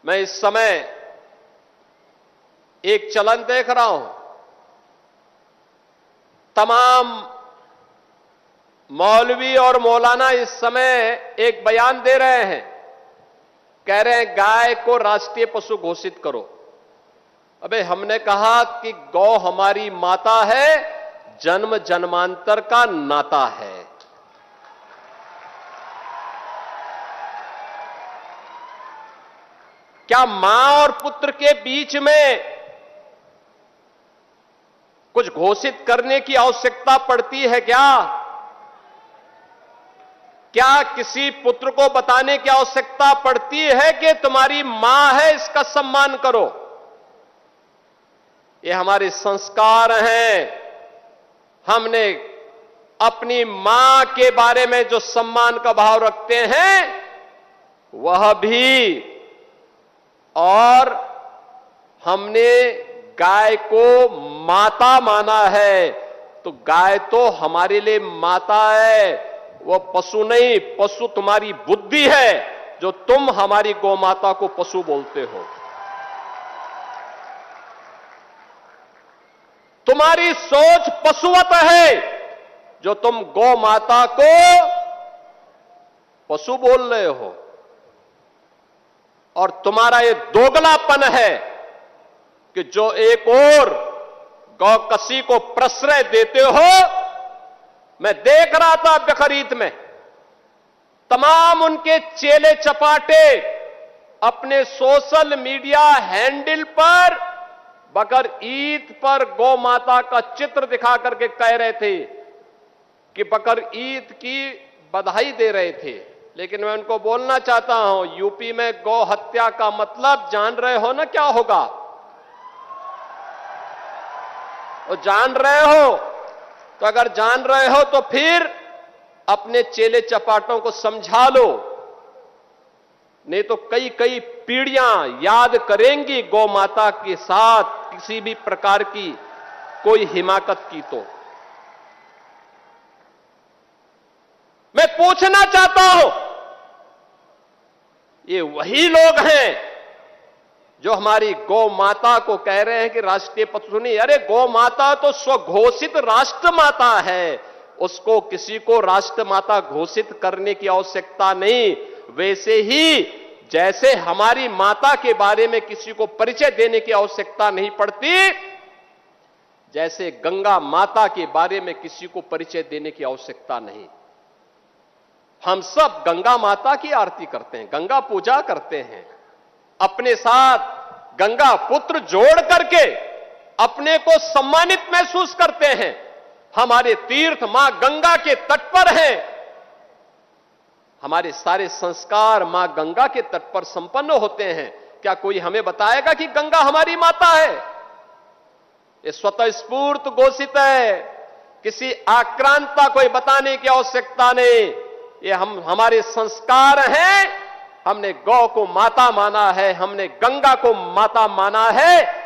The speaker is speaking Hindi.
मैं इस समय एक चलन देख रहा हूं, तमाम मौलवी और मौलाना इस समय एक बयान दे रहे हैं, कह रहे हैं गाय को राष्ट्रीय पशु घोषित करो। अबे हमने कहा कि गौ हमारी माता है, जन्म जन्मांतर का नाता है। क्या मां और पुत्र के बीच में कुछ घोषित करने की आवश्यकता पड़ती है क्या? क्या किसी पुत्र को बताने की आवश्यकता पड़ती है कि तुम्हारी मां है, इसका सम्मान करो? ये हमारे संस्कार हैं। हमने अपनी मां के बारे में जो सम्मान का भाव रखते हैं वह भी, और हमने गाय को माता माना है, तो गाय तो हमारे लिए माता है, वो पशु नहीं। पशु तुम्हारी बुद्धि है जो तुम हमारी गौ माता को पशु बोलते हो। तुम्हारी सोच पशुवत है जो तुम गौ माता को पशु बोल रहे हो, और तुम्हारा ये दोगलापन है कि जो एक और गौकसी को प्रश्रय देते हो। मैं देख रहा था बकरीद में तमाम उनके चेले चपाटे अपने सोशल मीडिया हैंडल पर बकर ईद पर गौ माता का चित्र दिखा करके कह रहे थे कि बकर ईद की बधाई दे रहे थे। लेकिन मैं उनको बोलना चाहता हूं, यूपी में गौ हत्या का मतलब जान रहे हो ना क्या होगा? वो जान रहे हो? तो अगर जान रहे हो तो फिर अपने चेले चपाटों को समझा लो, नहीं तो कई कई पीढ़ियां याद करेंगी गौ माता के साथ किसी भी प्रकार की कोई हिमाकत की। तो मैं पूछना चाहता हूं, ये वही लोग हैं जो हमारी गौ माता को कह रहे हैं कि राष्ट्रीय पशु नहीं। अरे गौ माता तो स्वघोषित राष्ट्र माता है, उसको किसी को राष्ट्र माता घोषित करने की आवश्यकता नहीं। वैसे ही जैसे हमारी माता के बारे में किसी को परिचय देने की आवश्यकता नहीं पड़ती, जैसे गंगा माता के बारे में किसी को परिचय देने की आवश्यकता नहीं। हम सब गंगा माता की आरती करते हैं, गंगा पूजा करते हैं, अपने साथ गंगा पुत्र जोड़ करके अपने को सम्मानित महसूस करते हैं। हमारे तीर्थ मां गंगा के तट पर हैं, हमारे सारे संस्कार मां गंगा के तट पर संपन्न होते हैं। क्या कोई हमें बताएगा कि गंगा हमारी माता है? ये स्वतः स्फूर्त घोषित है, किसी आक्रांता कोई बताने की आवश्यकता नहीं। ये हमारे संस्कार हैं। हमने गौ को माता माना है, हमने गंगा को माता माना है,